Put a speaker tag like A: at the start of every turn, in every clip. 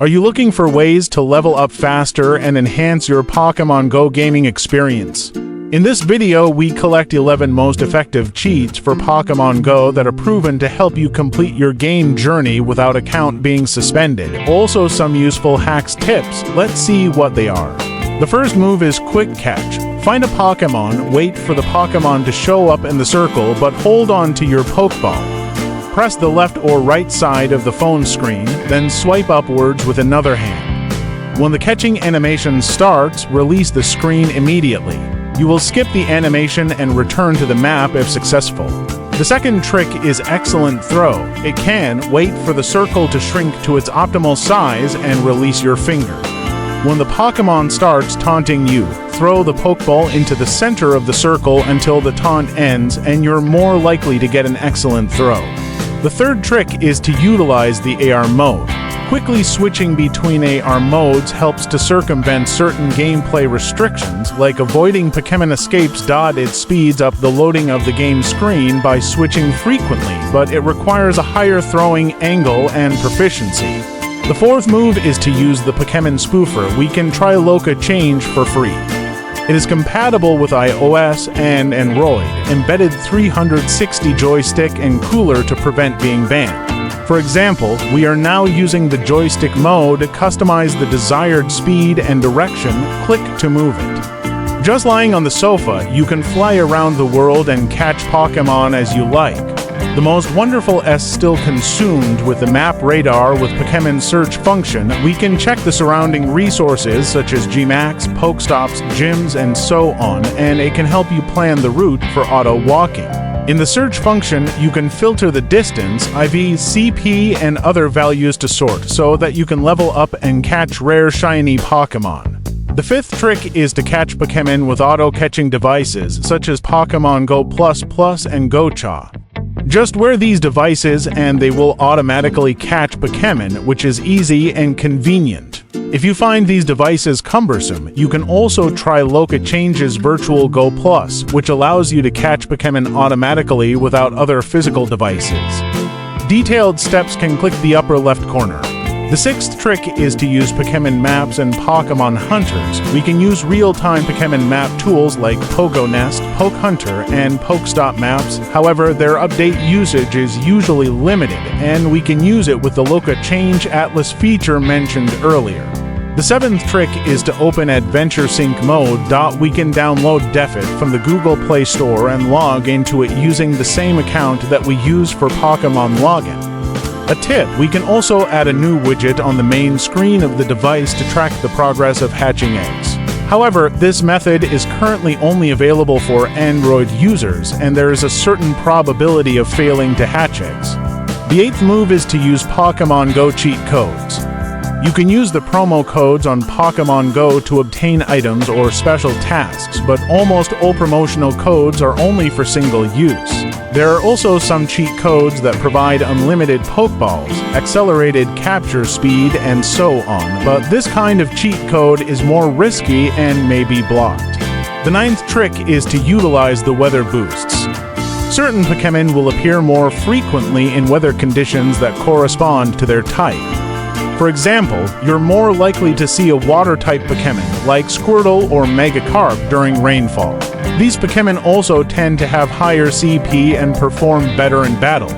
A: Are you looking for ways to level up faster and enhance your Pokémon GO gaming experience? In this video, we collect 11 most effective cheats for Pokémon GO that are proven to help you complete your game journey without account being suspended. Also some useful hacks tips. Let's see what they are. The first move is Quick Catch. Find a Pokémon, wait for the Pokémon to show up in the circle, but hold on to your Pokeball. Press the left or right side of the phone screen, then swipe upwards with another hand. When the catching animation starts, release the screen immediately. You will skip the animation and return to the map if successful. The second trick is Excellent Throw. It can wait for the circle to shrink to its optimal size and release your finger. When the Pokémon starts taunting you, throw the Pokeball into the center of the circle until the taunt ends, and you're more likely to get an excellent throw. The third trick is to utilize the AR mode. Quickly switching between AR modes helps to circumvent certain gameplay restrictions, like avoiding Pokémon escapes. It speeds up the loading of the game screen by switching frequently, but it requires a higher throwing angle and proficiency. The fourth move is to use the Pokémon Spoofer. We can try locachange for free. It is compatible with iOS and Android, embedded 360 joystick and cooler to prevent being banned. For example, we are now using the joystick mode to customize the desired speed and direction. Click to move it. Just lying on the sofa, you can fly around the world and catch Pokémon as you like. The most wonderful is still consumed with the map radar with Pokémon search function. We can check the surrounding resources such as Gmax, Pokestops, gyms, and so on, and it can help you plan the route for auto walking. In the search function, you can filter the distance, IV, CP, and other values to sort so that you can level up and catch rare shiny Pokémon. The fifth trick is to catch Pokémon with auto-catching devices such as Pokémon GO++ and Gocha. Just wear these devices and they will automatically catch Pokémon, which is easy and convenient. If you find these devices cumbersome, you can also try locachange's Virtual GO+, which allows you to catch Pokémon automatically without other physical devices. Detailed steps can click the upper left corner. The sixth trick is to use Pokémon maps and Pokémon hunters. We can use real-time Pokémon map tools like Pogo Nest, Poke Hunter, and Pokestop maps. However, their update usage is usually limited, and we can use it with the locachange Atlas feature mentioned earlier. The seventh trick is to open Adventure Sync mode. We can download Defit from the Google Play Store and log into it using the same account that we use for Pokémon Login. A tip, we can also add a new widget on the main screen of the device to track the progress of hatching eggs. However, this method is currently only available for Android users, and there is a certain probability of failing to hatch eggs. The eighth move is to use Pokémon GO cheat codes. You can use the promo codes on Pokémon GO to obtain items or special tasks, but almost all promotional codes are only for single use. There are also some cheat codes that provide unlimited Pokeballs, accelerated capture speed, and so on, but this kind of cheat code is more risky and may be blocked. The ninth trick is to utilize the weather boosts. Certain Pokémon will appear more frequently in weather conditions that correspond to their type. For example, you're more likely to see a water-type Pokémon, like Squirtle or Magikarp, during rainfall. These Pokémon also tend to have higher CP and perform better in battle.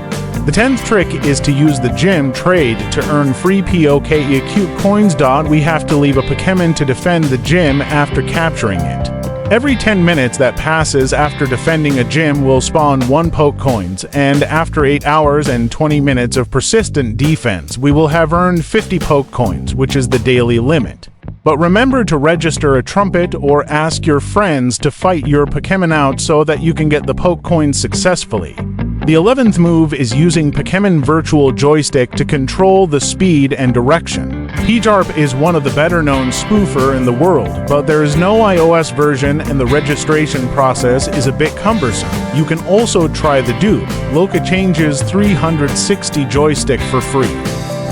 A: The 10th trick is to use the gym trade to earn free POKE coins. We have to leave a Pokémon to defend the gym after capturing it. Every 10 minutes that passes after defending a gym will spawn 1 Poke coins, and after 8 hours and 20 minutes of persistent defense, we will have earned 50 Poke coins, which is the daily limit. But remember to register a trumpet or ask your friends to fight your Pokémon out so that you can get the Poke coins successfully. The 11th move is using Pokémon Virtual Joystick to control the speed and direction. PJARP is one of the better-known spoofer in the world, but there is no iOS version and the registration process is a bit cumbersome. You can also try the dupe, locachange's 360 joystick for free.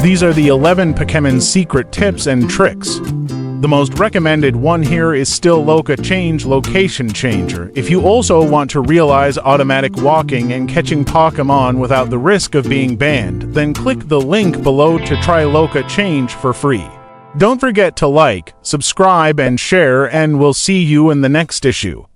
A: These are the 11 Pokémon secret tips and tricks. The most recommended one here is still locachange location changer. If you also want to realize automatic walking and catching Pokémon without the risk of being banned, then click the link below to try locachange for free. Don't forget to like, subscribe, and share, and we'll see you in the next issue.